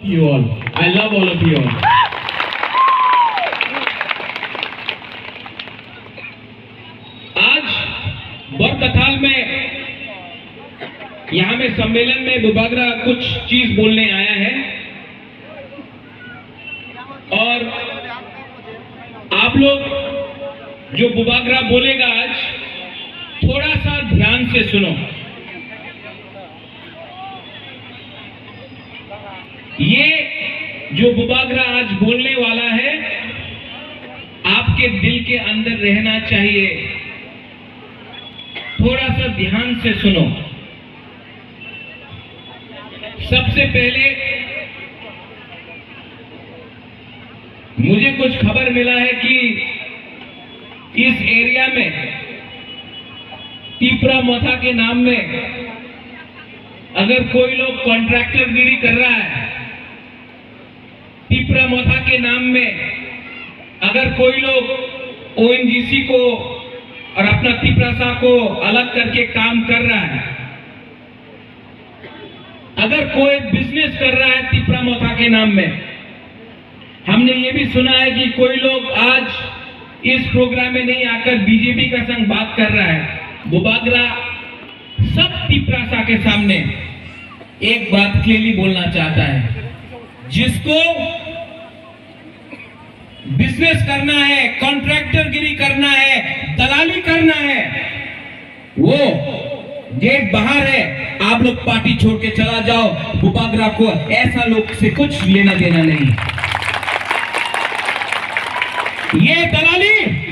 You all. I love all of you all. आज बरकथाल में यहाँ में सम्मेलन में बुबागरा कुछ चीज बोलने आया है और आप लोग जो बुबागरा बोलेगा आज थोड़ा सा ध्यान से सुनो। ये जो बुबागरा आज बोलने वाला है आपके दिल के अंदर रहना चाहिए। थोड़ा सा ध्यान से सुनो। सबसे पहले मुझे कुछ खबर मिला है कि इस एरिया में तीपरा मोथा के नाम में अगर कोई लोग कॉन्ट्रैक्टरगिरी कर रहा है, तीपरा मोथा के नाम में अगर कोई लोग ओएनजीसी को और अपना तीपरासा को अलग करके काम कर रहा है, अगर कोई बिजनेस कर रहा है तीपरा मोथा के नाम में, हमने ये भी सुना है कि कोई लोग आज इस प्रोग्राम में नहीं आकर बीजेपी का संग बात कर रहा है। बुबागरा सब तीपरासा के सामने एक बात क्लियरली बोलना चाहता है, जिसको बिजनेस करना है, कॉन्ट्रैक्टरगिरी करना है, दलाली करना है, वो गेट बाहर है। आप लोग पार्टी छोड़ के चला जाओ। बुबागरा को ऐसा लोग से कुछ लेना देना नहीं। ये दलाली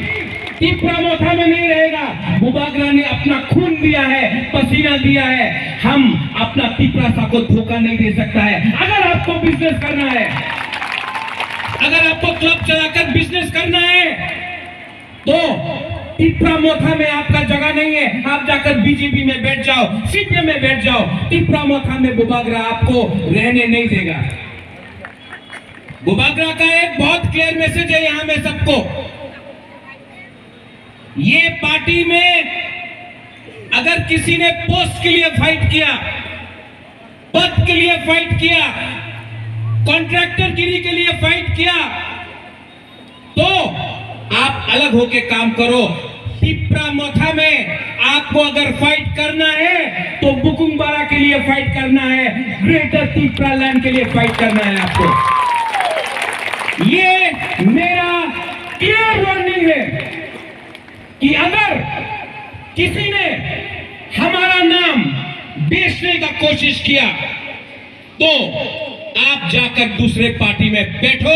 तीपरा मोथा में नहीं रहेगा। बुबागरा ने अपना खून दिया है, पसीना दिया है। हम अपना तीपरासा को धोखा नहीं दे सकता है। अगर आपको बिजनेस करना है, अगर आपको क्लब चलाकर बिजनेस करना है, तो तीपरा मोथा में आपका जगह नहीं है। आप जाकर बीजेपी में बैठ जाओ, सीपीएम में बैठ जाओ। तीपरा मोथा में बुबागरा आपको रहने नहीं देगा। बुबागरा का एक बहुत क्लियर मैसेज है यहां में सबको। ये पार्टी में अगर किसी ने पोस्ट के लिए फाइट किया, पद के लिए फाइट किया, कॉन्ट्रैक्टरगिरी के लिए फाइट किया, तो आप अलग होके काम करो। तीपरा मोथा में आपको अगर फाइट करना है तो बुकुंगबारा के लिए फाइट करना है, ग्रेटर तीपरा लैंड के लिए फाइट करना है आपको। ये मेरा क्लियर वार्निंग है कि अगर किसी ने हमारा नाम बेचने का कोशिश किया तो आप जाकर दूसरे पार्टी में बैठो।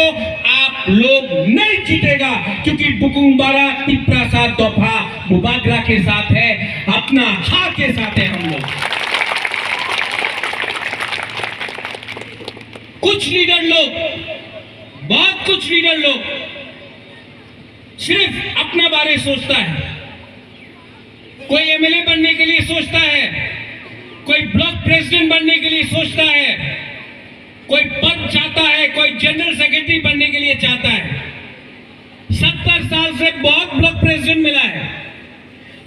आप लोग नहीं जीतेगा, क्योंकि बुकुंगबारा तीपरासा दोफा बुबागरा के साथ है, अपना हाथ के साथ है। हम लोग कुछ लीडर लोग, बहुत कुछ लीडर लोग सिर्फ अपना बारे सोचता है। कोई एमएलए बनने के लिए सोचता है, कोई ब्लॉक प्रेसिडेंट बनने के लिए सोचता है, कोई पद चाहता है, कोई जनरल सेक्रेटरी बनने के लिए चाहता है। 70 साल से बहुत ब्लॉक प्रेसिडेंट मिला है,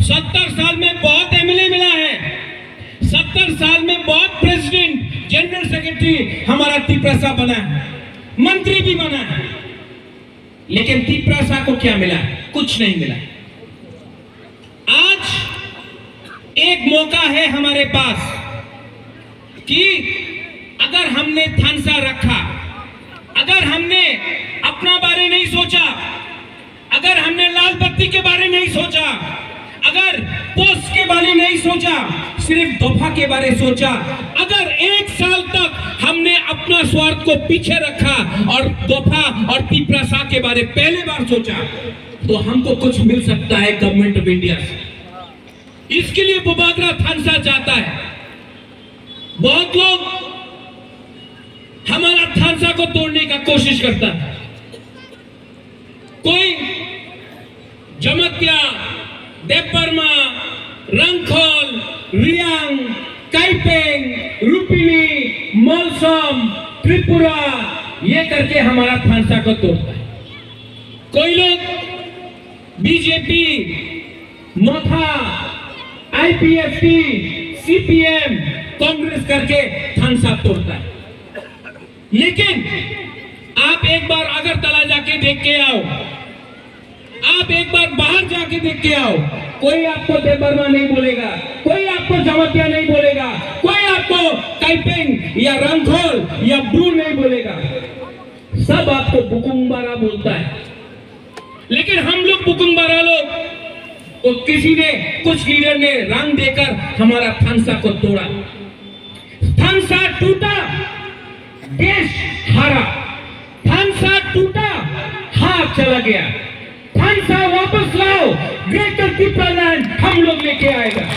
70 साल में बहुत एमएलए मिला है, 70 साल में बहुत प्रेसिडेंट, जनरल सेक्रेटरी हमारा तीपरासा बना है, मंत्री भी बना है। लेकिन तीपरासा को क्या मिला? कुछ नहीं मिला। आज एक मौका है हमारे पास कि अगर हमने थानसा रखा, अगर हमने अपना बारे नहीं सोचा, अगर हमने लाल बत्ती के बारे नहीं सोचा, अगर पोस्ट के बारे नहीं सोचा, सिर्फ दोफा के बारे सोचा, अगर एक साल तक हमने अपना स्वार्थ को पीछे रखा और दोफा और तीपरासा के बारे पहले बार सोचा, तो हमको कुछ मिल सकता है गवर्नमेंट ऑफ इंडिया से। इसके लिए बुबागरा थानसा चाहता है। बहुत लोग हमारा थानसा को तोड़ने का कोशिश करता है। कोई जमत्या, देवबर्मा, रंगखोल, रियांग, काइपेंग, रुपिनी, मौसम, त्रिपुरा, ये करके हमारा थानसा को तोड़ता है। कोई लोग बीजेपी, मोथा, आईपीएफटी, सीपीएम, कांग्रेस करके थानसा तोड़ता है। लेकिन आप एक बार अगरतला जाके देख के आओ, आप एक बार बाहर जाके देख के आओ, कोई आपको देबर्मा नहीं बोलेगा, कोई आपको जमतिया नहीं बोलेगा, कोई आपको काइपेंग या रंगखोल या ब्रू नहीं बोलेगा, सब आपको बुकुंबारा बोलता है। लेकिन हम लोग बुकुंबारा लोग तो किसी ने, कुछ लीडर ने रंग देकर हमारा थानसा को तोड़ा, थानसा टूटा, देश हारा, थानसा टूटा, हाथ चला गया, थानसा वापस लाओ, ग्रेटर त्रिपुरालैंड हम लोग लेके आएगा।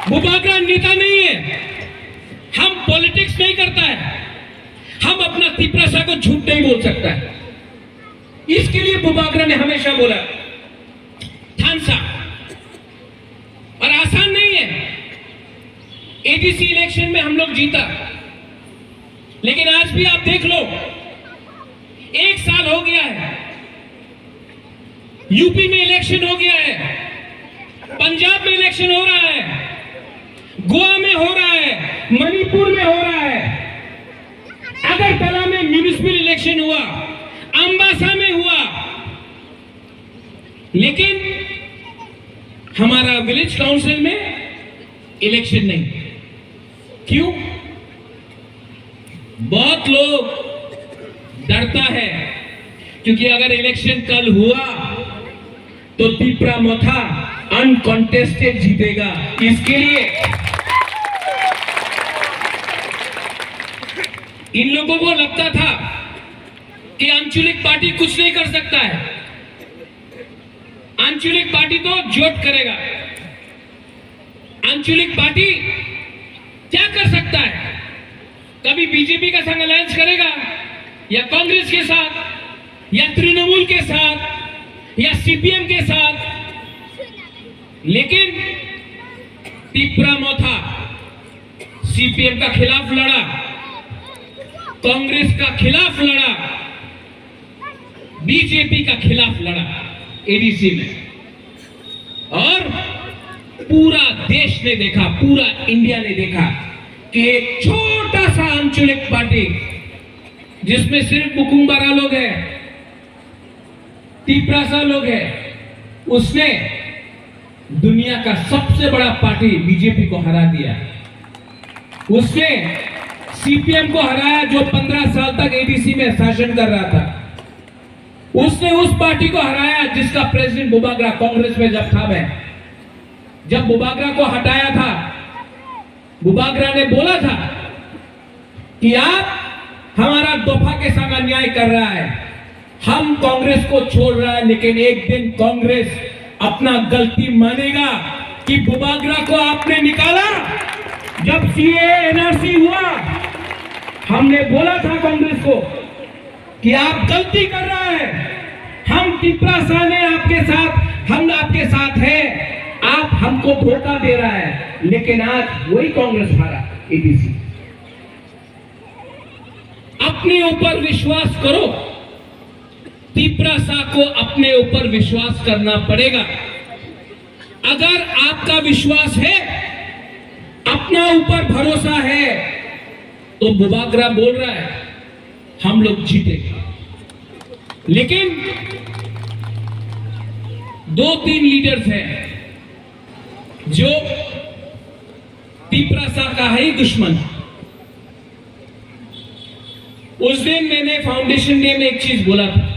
बुबागरा नेता नहीं है, हम पॉलिटिक्स नहीं करता है, हम अपना त्रिपुरा को झूठ नहीं बोल सकता है। इसके लिए बुबागरा ने हमेशा बोला थानसा, और आसान नहीं है। एडीसी इलेक्शन में हम लोग जीता, लेकिन आज भी आप देख लो, 1 साल हो गया है, यूपी में इलेक्शन हो गया है, पंजाब में इलेक्शन हो रहा है, गोवा में हो रहा है, मणिपुर में हो रहा है, अगरतला में म्युनिसिपल इलेक्शन हुआ, अंबासा में हुआ, लेकिन हमारा विलेज काउंसिल में इलेक्शन नहीं। क्यों? बहुत लोग डरता है, क्योंकि अगर इलेक्शन कल हुआ तो त्रिपुरा मोथा अनकॉन्टेस्टेड जीतेगा। इसके लिए इन लोगों को लगता था कि आंचलिक पार्टी कुछ नहीं कर सकता है, आंचलिक पार्टी तो जोट करेगा, आंचलिक पार्टी क्या कर सकता है, कभी बीजेपी का संग अलायंस करेगा या कांग्रेस के साथ या तृणमूल के साथ या सीपीएम के साथ, लेकिन त्रिपुरा मोथा सीपीएम का खिलाफ लड़ा, कांग्रेस का खिलाफ लड़ा, बीजेपी का खिलाफ लड़ा एडीसी में, और पूरा देश ने देखा, पूरा इंडिया ने देखा कि एक छोटा सा आंचलिक पार्टी जिसमें सिर्फ बुकुंबारा लोग हैं, त्रिपुरा लोग हैं, उसने दुनिया का सबसे बड़ा पार्टी बीजेपी को हरा दिया। उसने सीपीएम को हराया जो 15 साल तक एडीसी में शासन कर रहा था। उसने उस पार्टी को हराया जिसका प्रेसिडेंट बुबागरा कांग्रेस में जब था, मैं जब बुबागरा को हटाया था, बुबागरा ने बोला था कि आप हमारा दफा के साथ अन्याय कर रहा है, हम कांग्रेस को छोड़ रहा है, लेकिन एक दिन कांग्रेस अपना गलती मानेगा कि बुबागरा को आपने निकाला। जब सीए एनआरसी हुआ, हमने बोला था कांग्रेस को कि आप गलती कर रहा है, हम त्रिपुरा ने आपके साथ, हम आपके साथ हैं, आप हमको धोखा दे रहा है, लेकिन आज वही कांग्रेस हारा एडीसी। अपने ऊपर विश्वास करो, त्रिपुरा को अपने ऊपर विश्वास करना पड़ेगा। अगर आपका विश्वास है, अपना ऊपर भरोसा है, तो बुबागरा बोल रहा है हम लोग जीतेंगे। लेकिन 2-3 लीडर्स हैं जो त्रिपुरा का ही दुश्मन। उस दिन मैंने फाउंडेशन डे में एक चीज बोला था,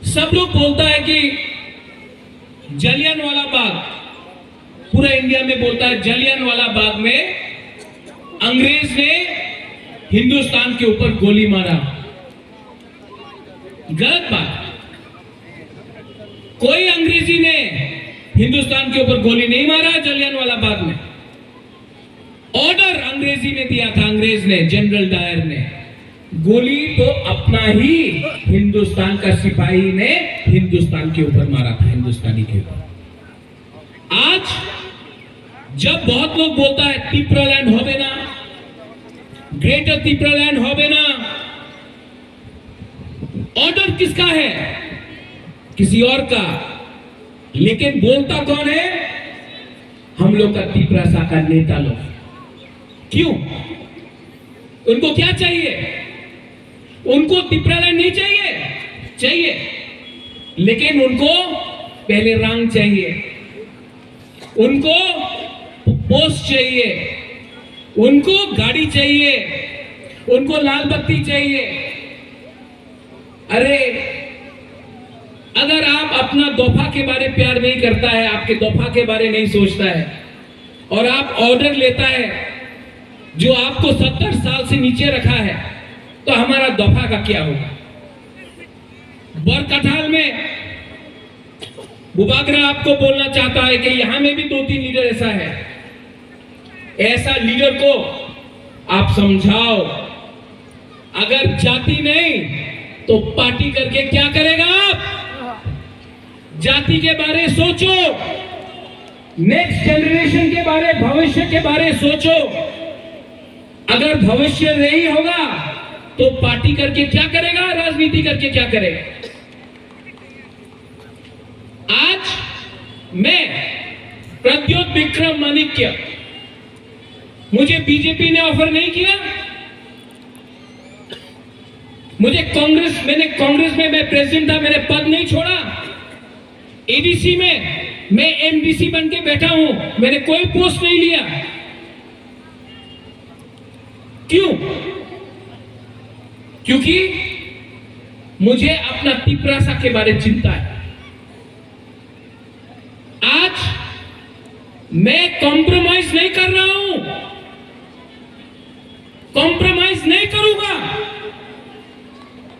सब लोग बोलता है कि जलियांवाला बाग, पूरा इंडिया में बोलता है जलियांवाला बाग में अंग्रेज ने हिंदुस्तान के ऊपर गोली मारा। गलत बात, कोई अंग्रेजी ने हिंदुस्तान के ऊपर गोली नहीं मारा जलियांवाला बाग में। ऑर्डर अंग्रेजी ने दिया था, अंग्रेज ने, जनरल डायर ने। गोली तो अपना ही हिंदुस्तान का सिपाही ने हिंदुस्तान के ऊपर मारा था, हिंदुस्तानी के ऊपर। आज जब बहुत लोग बोलता है त्रिपुरालैंड होवे ना, ग्रेटर त्रिपुरालैंड होवे ना, ऑर्डर किसका है? किसी और का, लेकिन बोलता कौन है? हम लोग का त्रिपुरा का नेता लोग। क्यों? उनको क्या चाहिए? उनको तिपरालैंड नहीं चाहिए? चाहिए, लेकिन उनको पहले रंग चाहिए, उनको पोस्ट चाहिए, उनको गाड़ी चाहिए, उनको लाल बत्ती चाहिए। अरे अगर आप अपना दोफा के बारे प्यार नहीं करता है, आपके दोफा के बारे नहीं सोचता है और आप ऑर्डर लेता है जो आपको 70 साल से नीचे रखा है, तो हमारा दोफा का क्या होगा? बरकठाल में बुबागरा आपको बोलना चाहता है कि यहां में भी 2-3 लीडर ऐसा है, ऐसा लीडर को आप समझाओ। अगर जाति नहीं तो पार्टी करके क्या करेगा आप? जाति के बारे सोचो, नेक्स्ट जनरेशन के बारे, भविष्य के बारे सोचो। अगर भविष्य नहीं होगा तो पार्टी करके क्या करेगा, राजनीति करके क्या करेगा? आज मैं प्रद्योत विक्रम माणिक्य, मुझे बीजेपी ने ऑफर नहीं किया, मुझे मैंने कांग्रेस में मैं प्रेसिडेंट था, मैंने पद नहीं छोड़ा। एडीसी में मैं एमडीसी बन के बैठा हूं, मैंने कोई पोस्ट नहीं लिया। क्यों? क्योंकि मुझे अपना तिपरासा के बारे में चिंता है। आज मैं कॉम्प्रोमाइज नहीं कर रहा हूं, कॉम्प्रोमाइज नहीं करूंगा,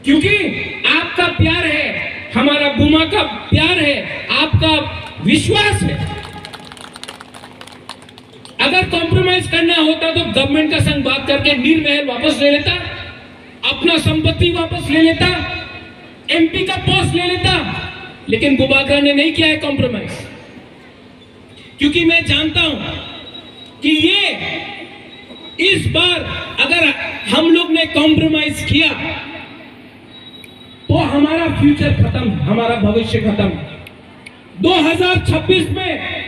क्योंकि आपका प्यार है, हमारा बुमा का प्यार है, आपका विश्वास है। अगर कॉम्प्रोमाइज करना होता तो गवर्नमेंट का संग बात करके नीर महल वापस ले लेता, अपना संपत्ति वापस ले लेता, एमपी का पोस्ट ले लेता, लेकिन बुबागरा ने नहीं किया है कॉम्प्रोमाइज। क्योंकि मैं जानता हूं कि ये इस बार अगर हम लोग ने कॉम्प्रोमाइज किया तो हमारा फ्यूचर खत्म, हमारा भविष्य खत्म। 2026 में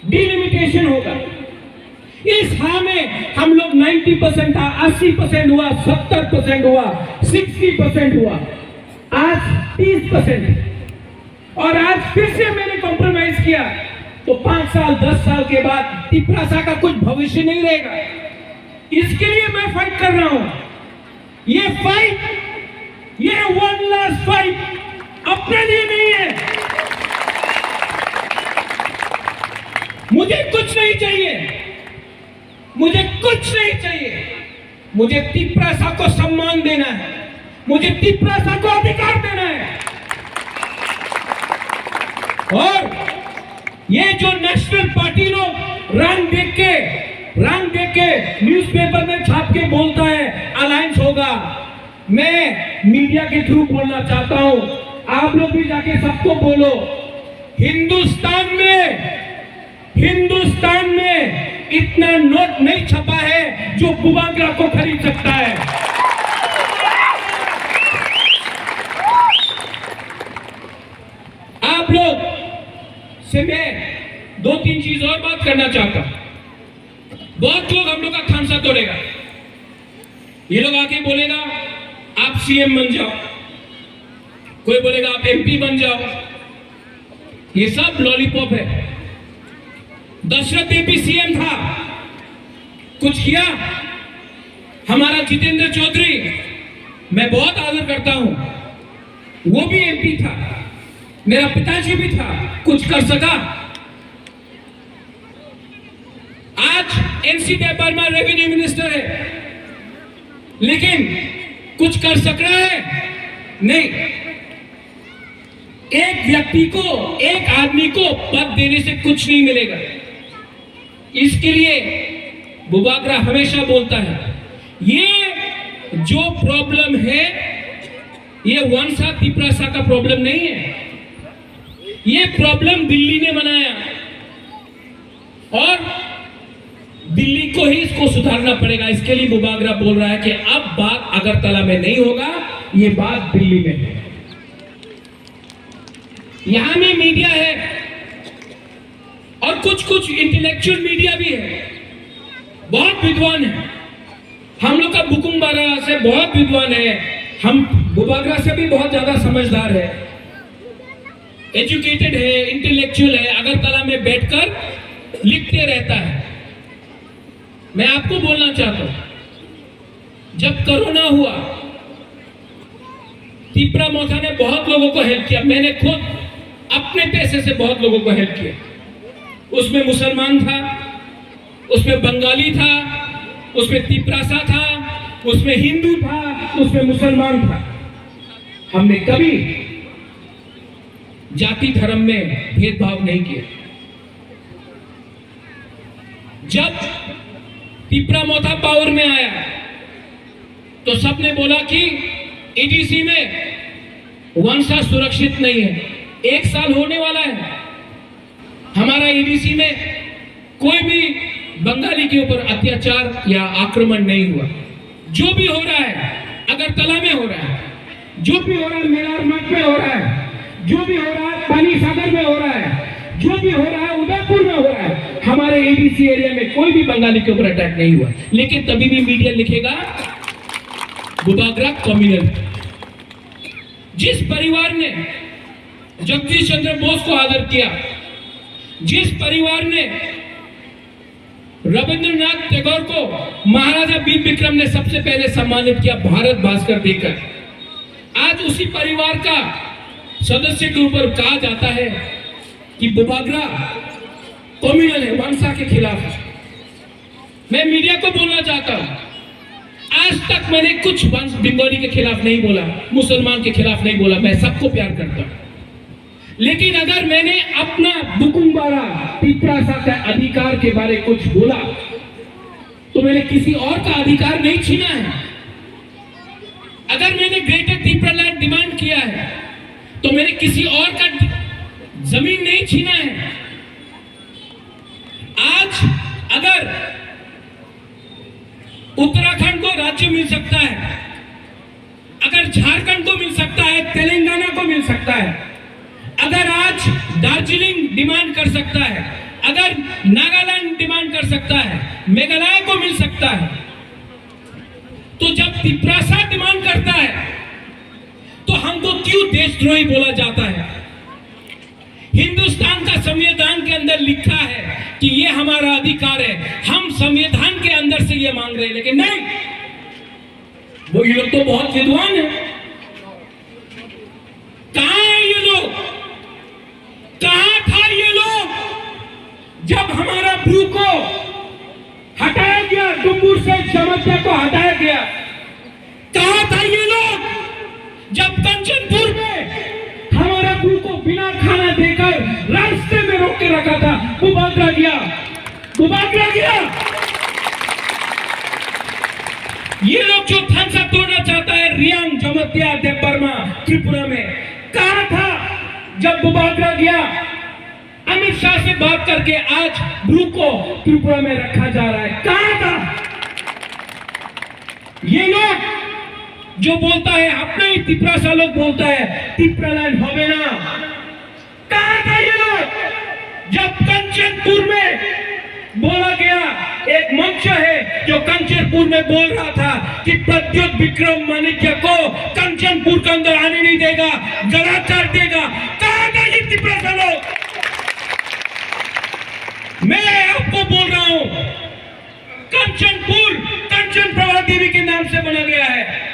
डिलिमिटेशन होगा। इस हाँ में हम लोग 90% था, 80% हुआ, 70% हुआ, 60% हुआ, आज 30%। और आज फिर से मैंने कॉम्प्रोमाइज किया तो 5 साल 10 साल के बाद तिपरासा का कुछ भविष्य नहीं रहेगा। इसके लिए मैं फाइट कर रहा हूं। ये फाइट, ये वन लास्ट फाइट अपने लिए नहीं है। मुझे कुछ नहीं चाहिए, मुझे कुछ नहीं चाहिए। मुझे तिपरासा को सम्मान देना है, मुझे तिपरासा को अधिकार देना है। और ये जो नेशनल पार्टी लोग रंग देख के न्यूज़पेपर में छाप के बोलता है अलायंस होगा, मैं मीडिया के थ्रू बोलना चाहता हूं, आप लोग भी जाके सबको बोलो, हिंदुस्तान में इतना नोट नहीं छपा है जो बुबागरा को खरीद सकता है। आप लोग से मैं 2-3 चीज और बात करना चाहता हूं। बहुत लोग हम लोग का खामसा तोड़ेगा, ये लोग आके बोलेगा आप सीएम बन जाओ, कोई बोलेगा आप एमपी बन जाओ। ये सब लॉलीपॉप है। दशरथ एपी सीएम था, कुछ किया? हमारा जितेंद्र चौधरी, मैं बहुत आदर करता हूं, वो भी एमपी था, मेरा पिताजी भी था, कुछ कर सका? आज एनसी वर्मा रेवेन्यू मिनिस्टर है, लेकिन कुछ कर सक रहा है? नहीं। एक व्यक्ति को, एक आदमी को पद देने से कुछ नहीं मिलेगा। इसके लिए बुबागरा हमेशा बोलता है, ये जो प्रॉब्लम है ये वंशा तिपरासा का प्रॉब्लम नहीं है, ये प्रॉब्लम दिल्ली ने बनाया और दिल्ली को ही इसको सुधारना पड़ेगा। इसके लिए बुबागरा बोल रहा है कि अब बात अगरतला में नहीं होगा, ये बात दिल्ली में है। यहां में मीडिया है और कुछ इंटेलेक्चुअल मीडिया भी है, बहुत विद्वान है। हम लोग का बुकुमबारा से बहुत विद्वान है, हम बुबागरा से भी बहुत ज्यादा समझदार है, एजुकेटेड है, इंटेलेक्चुअल है, अगरतला में बैठकर लिखते रहता है। मैं आपको बोलना चाहता हूं, जब कोरोना हुआ तिपरा मोथा ने बहुत लोगों को हेल्प किया। मैंने खुद अपने पैसे से बहुत लोगों को हेल्प किया। उसमें मुसलमान था, उसमें बंगाली था, उसमें तिपरासा था, उसमें हिंदू था, उसमें मुसलमान था। हमने कभी जाति धर्म में भेदभाव नहीं किया। जब तिपरा मोथा पावर में आया तो सबने बोला कि ईडीसी में वंशा सुरक्षित नहीं है। 1 साल होने वाला है, हमारा ईडीसी में कोई भी बंगाली के ऊपर अत्याचार या आक्रमण नहीं हुआ। जो भी हो रहा है अगरतला में हो रहा है, जो भी हो रहा है मेलारमाट में हो रहा है, जो भी हो रहा है पानी सागर में हो रहा है, जो भी हो रहा है उदयपुर में हो रहा है, हमारे एडीसी एरिया में कोई भी बंगाली के ऊपर अटैक नहीं हुआ। लेकिन तभी भी मीडिया लिखेगा बुबागरा कम्युनल। जिस परिवार ने जगदीश चंद्र बोस को आदर किया, जिस परिवार ने रविंद्रनाथ टैगोर को महाराजा वीर विक्रम ने सबसे पहले सम्मानित किया भारत भास्कर देकर, आज उसी परिवार का सदस्य के ऊपर कहा जाता है कि बुबागरा कम्युनल है, वंशा के खिलाफ है। मैं मीडिया को बोलना चाहता हूं, आज तक मैंने कुछ वंश बंगाली के खिलाफ नहीं बोला, मुसलमान के खिलाफ नहीं बोला। मैं सबको प्यार करता हूं, लेकिन अगर मैंने अपना बुकुमबारा तिपरासा का अधिकार के बारे कुछ बोला तो मैंने किसी और का अधिकार नहीं छीना है। अगर मैंने ग्रेटर तिपरा लैंड डिमांड किया है तो मैंने किसी और का जमीन नहीं छीना है। आज अगर उत्तराखंड को राज्य मिल सकता है, अगर झारखंड को मिल सकता है, तेलंगाना को मिल सकता है, अगर आज दार्जिलिंग डिमांड कर सकता है, अगर नागालैंड डिमांड कर सकता है, मेघालय को मिल सकता है, तो जब तिपरासा डिमांड करता है तो हमको क्यों देशद्रोही बोला जाता है? हिंदुस्तान का संविधान के अंदर लिखा है कि ये हमारा अधिकार है, हम संविधान के अंदर से ये मांग रहे हैं, लेकिन नहीं, वो ये लोग तो बहुत विद्वान है। कहां है ये लोग? कहां था ये लोग जब हमारा ब्रू को हटाया गया, डुम्बुर से जमतिया को हटाया गया? कहां था ये लोग जब कंचनपुर में हमारा ब्रू को बिना खाना देकर रास्ते में रोक के रखा था? बुबागरा गया, बुबागरा गया। ये लोग जो थानसा तोड़ना चाहता है, रियांग, जमतिया, देवबर्मा, त्रिपुरा में, कहां था जब बुबागरा गया? अमित शाह से बात करके आज ब्रू को त्रिपुरा में रखा जा रहा है। कहां था ये लोग? जो बोलता है अपने ही तिपरासा लोग बोलता है तिपरा लैंड होवे ना। कहां था ये लोग जब कंचनपुर में बोला गया? एक मंच है जो कंचनपुर में बोल रहा था कि प्रद्युत विक्रम माणिक्य को कंचनपुर के अंदर आने नहीं देगा, गला काट देगा। कहां था ये तिपरासा लोग? मैं आपको बोल रहा हूं, कंचनपुर कंचन प्रभा देवी के नाम से बना गया है।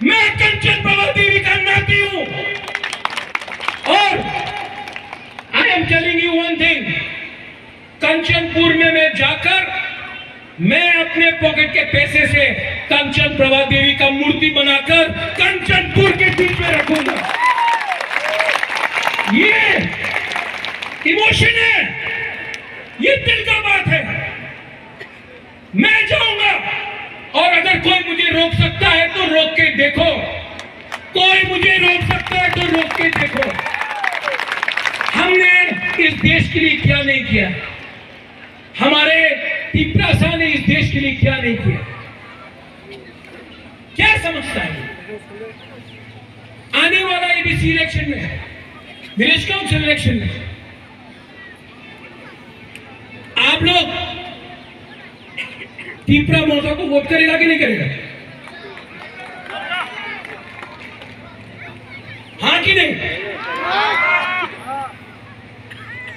मैं कंचन प्रभा देवी का नाती हूं और I am telling you one thing, Kanchanpur में मैं जाकर मैं अपने पॉकेट के पैसे से कंचन प्रभा देवी का मूर्ति बनाकर कंचनपुर के बीच में रखूंगा। ये इमोशन है, ये दिल का बात है। मैं जाऊंगा और अगर कोई मुझे रोक सकता है तो रोक के देखो, कोई मुझे रोक सकता है तो रोक के देखो। हमने इस देश के लिए क्या नहीं किया, हमारे तिपरासा ने इस देश के लिए क्या नहीं किया? क्या समझता है? आने वाला एडीसी इलेक्शन में, विलेज काउंसिल इलेक्शन में आप लोग तीपरा मोटा को वोट करेगा कि नहीं करेगा? हाँ कि नहीं?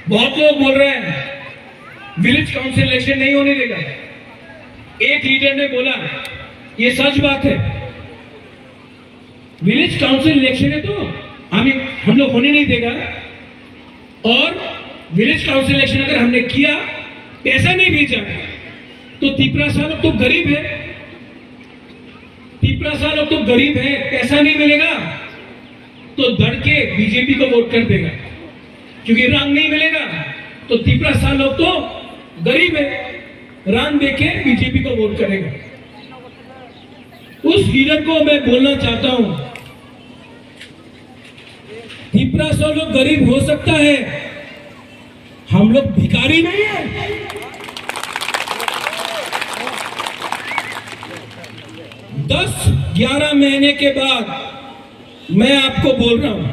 बहुत लोग बोल रहे हैं विलेज काउंसिल इलेक्शन नहीं होने देगा। एक लीडर ने बोला, ये सच बात है, विलेज काउंसिल इलेक्शन है तो हम लोग होने नहीं देगा। और विलेज काउंसिल इलेक्शन अगर हमने किया, पैसा नहीं भेजा, तो तिपरासा लोग तो गरीब है, तिपरासा लोग तो गरीब है, पैसा नहीं मिलेगा तो धड़ के बीजेपी को वोट कर देगा, क्योंकि रंग नहीं मिलेगा। तो तिपरासा लोग तो गरीब है, रंग देके बीजेपी को वोट करेगा। उस लीडर को मैं बोलना चाहता हूं, तिपरासा लोग गरीब हो सकता है, हम लोग भिखारी नहीं है। 10-11 महीने के बाद मैं आपको बोल रहा हूं,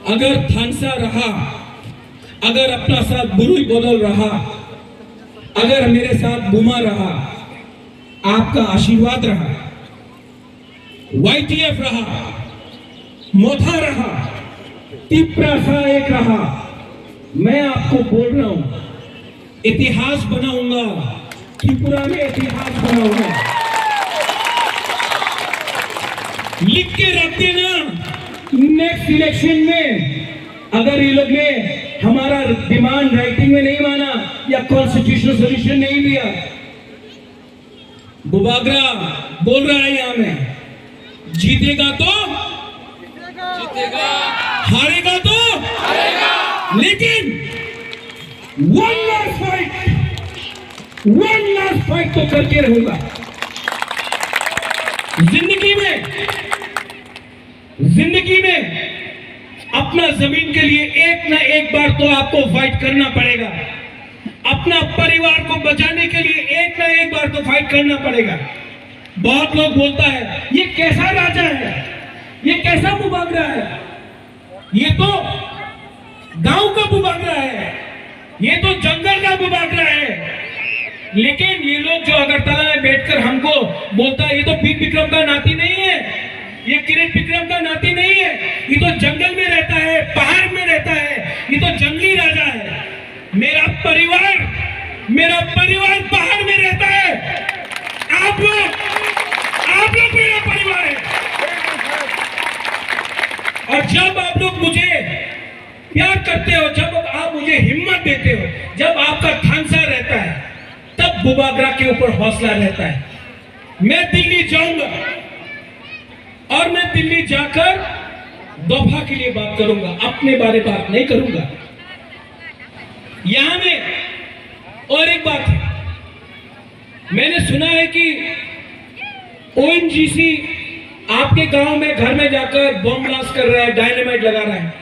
अगर थानसा रहा, अगर अपना साथ बुरुई बदल रहा, अगर मेरे साथ बुमा रहा, आपका आशीर्वाद रहा, YTF रहा, मोथा रहा, तिपरासा एक रहा, मैं आपको बोल रहा हूं, इतिहास बनाऊंगा, त्रिपुरा में इतिहास बनाऊंगा। लिख के रख देना, नेक्स्ट इलेक्शन में अगर ये लोग ने हमारा डिमांड राइटिंग में नहीं माना या कॉन्स्टिट्यूशनल सोल्यूशन नहीं दिया, बुबागरा बोल रहा है यहां में, जीतेगा तो जीतेगा, हारेगा तो हारेगा, लेकिन वन लास्ट फाइट तो करके रहूंगा। जिंदगी में अपना जमीन के लिए एक ना एक बार तो आपको फाइट करना पड़ेगा। अपना परिवार को बचाने के लिए एक ना एक बार तो फाइट करना पड़ेगा। बहुत लोग बोलता है ये कैसा राजा है, ये कैसा बुबागरा है, ये तो गांव का बुबागरा है, ये तो जंगल का बुबागरा है। लेकिन ये लोग जो अगरतला में बैठकर हमको बोलता है ये तो वीर विक्रम का नाती नहीं है, ये किरण विक्रम का नाती नहीं है, ये तो जंगल में रहता है, पहाड़ में रहता है, ये तो जंगली राजा है। मेरा परिवार पहाड़ में रहता है। आप लोग मेरा परिवार है। और जब आप लोग मुझे प्यार करते हो, जब आप मुझे हिम्मत देते हो, जब आपका थानसा रहता है, तब बुबागरा के ऊपर हौसला रहता है। मैं दिल्ली जाऊंगा और मैं दिल्ली जाकर दफा के लिए बात करूंगा, अपने बारे बात नहीं करूंगा। यहां में और एक बात है, मैंने सुना है कि ONGC आपके गांव में घर में जाकर बम ब्लास्ट कर रहा है, डायनामाइट लगा रहा है।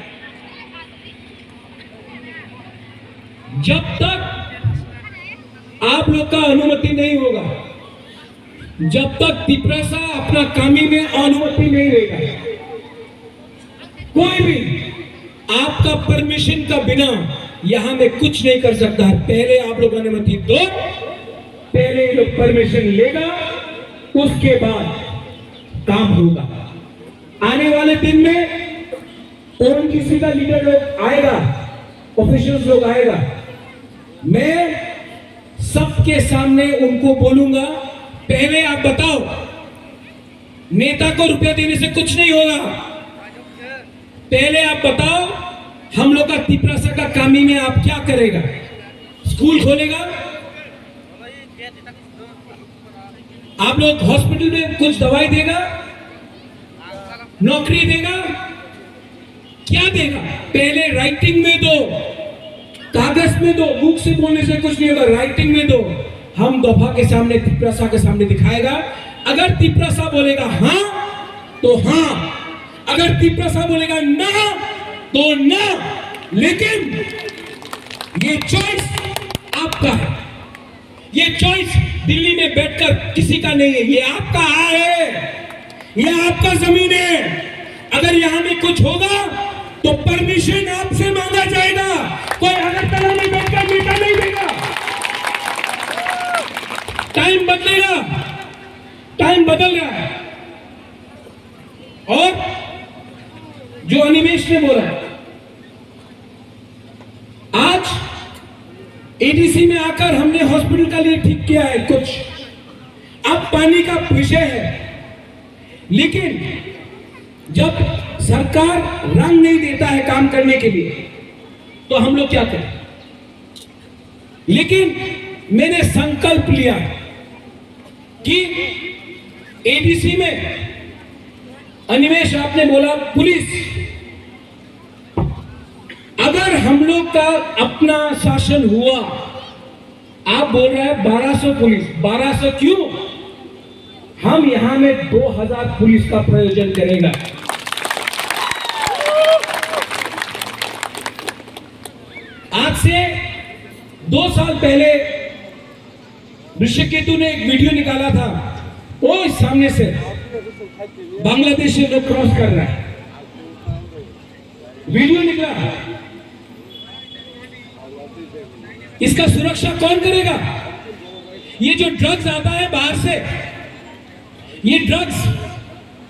जब तक आप लोग का अनुमति नहीं होगा, जब तक तिपरासा अपना कामी में अनुमति नहीं देगा, कोई भी आपका परमिशन का बिना यहां में कुछ नहीं कर सकता है। पहले आप लोग अनुमति दो, पहले ये लोग परमिशन लेगा, उसके बाद काम होगा। आने वाले दिन में ONGC का लीडर लोग आएगा, ऑफिशियल्स लोग आएगा, मैं सबके सामने उनको बोलूंगा, पहले आप बताओ, नेता को रुपया देने से कुछ नहीं होगा। पहले आप बताओ, हम लोग का तिपरासा का कामी में आप क्या करेगा? स्कूल खोलेगा? आप लोग हॉस्पिटल में कुछ दवाई देगा? नौकरी देगा? क्या देगा? पहले राइटिंग में दो, कागज में दो, बुक से बोलने से कुछ नहीं होगा, राइटिंग में दो। हम दफा के सामने, तिपरासा के सामने दिखाएगा। अगर तिपरासा बोलेगा हाँ तो हाँ, अगर तिपरासा बोलेगा ना तो ना। लेकिन ये चॉइस आपका है, ये चॉइस दिल्ली में बैठकर किसी का नहीं है, ये आपका है, ये आपका जमीन है। अगर यहां में कुछ होगा तो परमिशन आपसे मांगा जाएगा, कोई अगरतला में बैठकर मीठा नहीं देगा। टाइम बदलेगा, टाइम बदल रहा है। और जो अनिमेश ने बोला, आज एडीसी में आकर हमने हॉस्पिटल का लिए ठीक किया है कुछ, अब पानी का विषय है, लेकिन जब सरकार रंग नहीं देता है काम करने के लिए तो हम लोग क्या करें। लेकिन मैंने संकल्प लिया कि एडीसी में, अनिमेश आपने बोला पुलिस, अगर हम लोग का अपना शासन हुआ, आप बोल रहे हैं 1200 पुलिस, 1200 क्यों, हम यहां में 2000 पुलिस का प्रयोजन करेगा। आज से 2 साल पहले ऋषिकेतु ने एक वीडियो निकाला था, वो इस सामने से बांग्लादेश से लोग क्रॉस कर रहा है, वीडियो निकला। इसका सुरक्षा कौन करेगा। ये जो ड्रग्स आता है बाहर से, ये ड्रग्स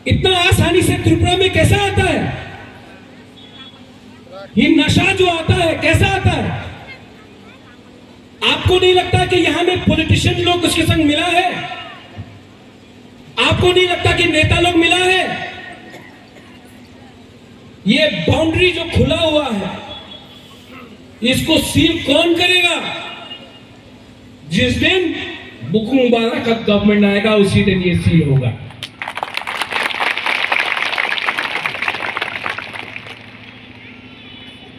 इतना आसानी से त्रिपुरा में कैसा आता है, ये नशा जो आता है कैसा आता है। आपको नहीं लगता कि यहां में पॉलिटिशियन लोग उसके संग मिला है, आपको नहीं लगता कि नेता लोग मिला है। ये बाउंड्री जो खुला हुआ है, इसको सील कौन करेगा। जिस दिन बुकु मुबारक का गवर्नमेंट आएगा उसी दिन ये सील होगा।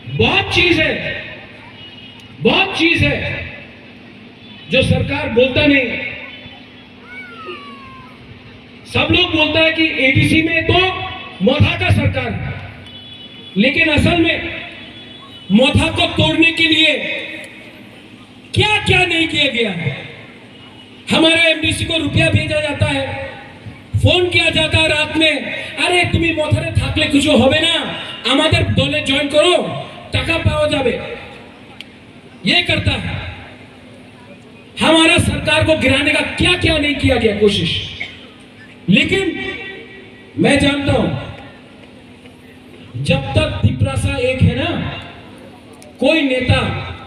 बहुत चीज है, बहुत चीज है जो सरकार बोलता नहीं। सब लोग बोलता है कि एडीसी में तो मोथा का सरकार है, लेकिन असल में मोथा को तोड़ने के लिए क्या क्या नहीं किया गया है। हमारे एमडीसी को रुपया भेजा जाता है, फोन किया जाता है रात में, अरे तुम्हें मोथरे थाकले कुछ होबे ना, आमादेर दले जॉइन करो, टाका पाओ जाबे, ये करता है। हमारा सरकार को गिराने का क्या क्या नहीं किया गया कोशिश। लेकिन मैं जानता हूं जब तक तिपरासा एक है ना, कोई नेता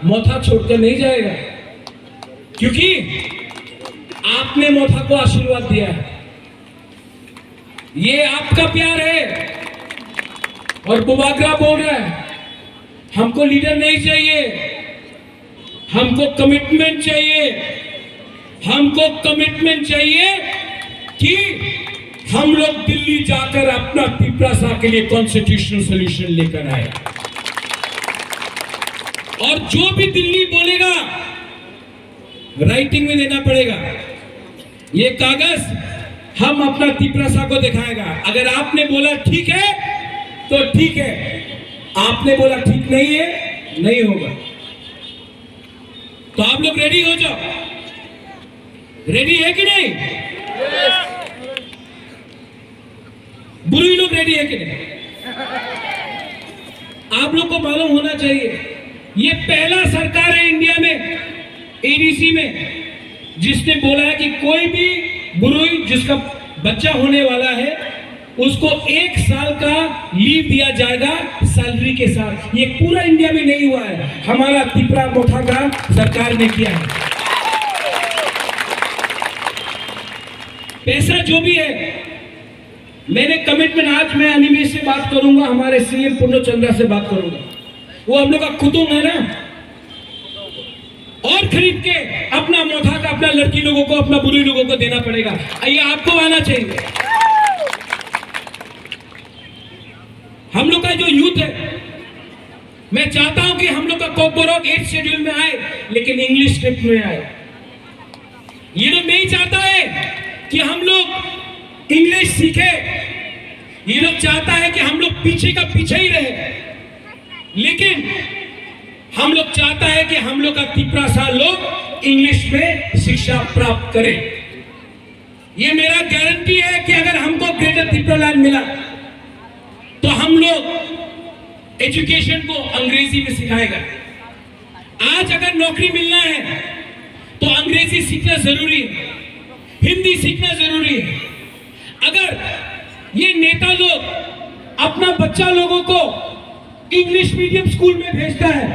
मोथा छोड़कर नहीं जाएगा, क्योंकि आपने मोथा को आशीर्वाद दिया है, ये आपका प्यार है। और बुबागरा बोल रहा है हमको लीडर नहीं चाहिए, हमको कमिटमेंट चाहिए, हमको कमिटमेंट चाहिए कि हम लोग दिल्ली जाकर अपना तिपरासा के लिए कॉन्स्टिट्यूशनल सॉल्यूशन लेकर आए। और जो भी दिल्ली बोलेगा राइटिंग में देना पड़ेगा। ये कागज हम अपना तिपरासा को दिखाएगा। अगर आपने बोला ठीक है तो ठीक है, आपने बोला ठीक नहीं है, नहीं होगा। तो आप लोग रेडी हो जाओ। रेडी है कि नहीं? बुरी लोग रेडी है कि नहीं? आप लोग को मालूम होना चाहिए, ये पहला सरकार है इंडिया में, एडीसी में, जिसने बोला है कि कोई भी बुरुई जिसका बच्चा होने वाला है उसको 1 साल का लीव दिया जाएगा सैलरी के साथ। ये पूरा इंडिया में नहीं हुआ है, हमारा त्रिपुरा मोथा का सरकार ने किया है। पैसा जो भी है, मैंने कमिटमेंट, आज मैं अनिमेश से बात करूंगा, हमारे सीएम पूर्णचंद्र से बात करूंगा, वो हम लोग का कुतुब है ना, और खरीद के अपना मोथा का अपना लड़की लोगों को, अपना बुरी लोगों को देना पड़ेगा। ये आपको आना चाहिए। हम लोग का जो यूथ है, मैं चाहता हूं कि हम लोग का कोकबोरोग 8 शेड्यूल में आए, लेकिन इंग्लिश स्क्रिप्ट में आए। ये लोग नहीं चाहता है कि हम लोग इंग्लिश सीखे, ये लोग चाहता है कि हम लोग पीछे का पीछे ही रहे, लेकिन हम लोग चाहता है कि हम लोग का तिपरासा लोग इंग्लिश में शिक्षा प्राप्त करें। ये मेरा गारंटी है कि अगर हमको ग्रेटर त्रिपुरा लैंड मिला तो हम लोग एजुकेशन को अंग्रेजी में सिखाएगा। आज अगर नौकरी मिलना है तो तो अंग्रेजी सीखना जरूरी है, हिंदी सीखना जरूरी है। अगर ये नेता लोग अपना बच्चा लोगों को इंग्लिश मीडियम स्कूल में भेजता है,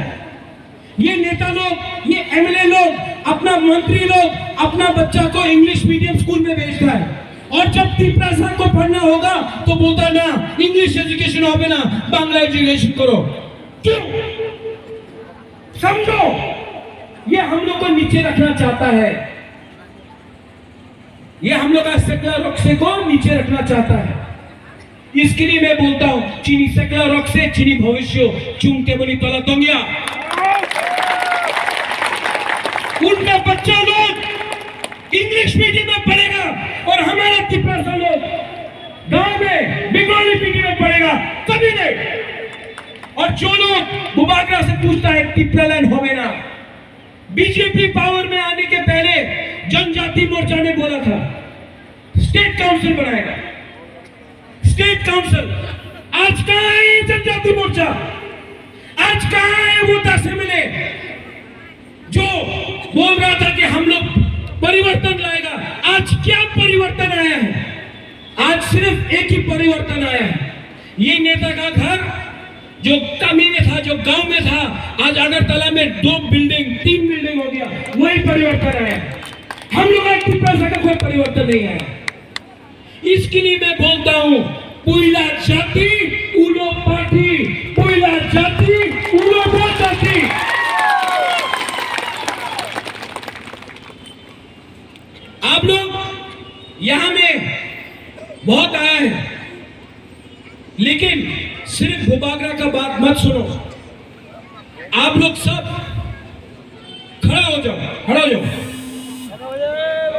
ये नेता लोग, ये एमएलए लोग, अपना मंत्री लोग अपना बच्चा को इंग्लिश मीडियम स्कूल में भेजता है, और जब त्रिपुरा को पढ़ना होगा तो बोलता ना इंग्लिश एजुकेशन होगा ना, बांग्ला एजुकेशन करो। क्यों? समझो, ये हम लोग को नीचे रखना चाहता है, ये हम लोग का सेकुलर रॉक्से को नीचे रखना चाहता है। इसके लिए मैं बोलता हूं, चीनी सेकुलर रॉक्से चीनी भविष्य चुनते बनी तला तोंगिया। उनका बच्चा लोग इंग्लिश मीडियम में पढ़ेगा और हमारा त्रिपुरा लोग गांव में बंगाली मीडियम में पढ़ेगा, कभी नहीं। और जो लोग बुबागरा से पूछता है त्रिपुरा लैंड होवे ना, बीजेपी पावर में आने के पहले जनजाति मोर्चा ने बोला था स्टेट काउंसिल बनाएगा, स्टेट काउंसिल। आज कहां है जनजाति मोर्चा? आज कहां है वो 10 एमएलए जो बोल रहा था कि हम लोग परिवर्तन लाएगा? आज क्या परिवर्तन आया है? आज सिर्फ एक ही परिवर्तन आया है, ये नेता का घर जो कमी में था, जो गांव में था, आज अगरतला में 2 बिल्डिंग 3 बिल्डिंग हो गया, वही परिवर्तन आया। हम लोग का कोई परिवर्तन नहीं आया। इसके लिए मैं बोलता हूं, पुइला जाति उलो पार्टी, पुइला जाति उलो जाति। आप लोग यहां में बहुत आया है, लेकिन सिर्फ बुबागरा का बात मत सुनो। आप लोग सब खड़ा हो जाओ, खड़ा हो जाओ।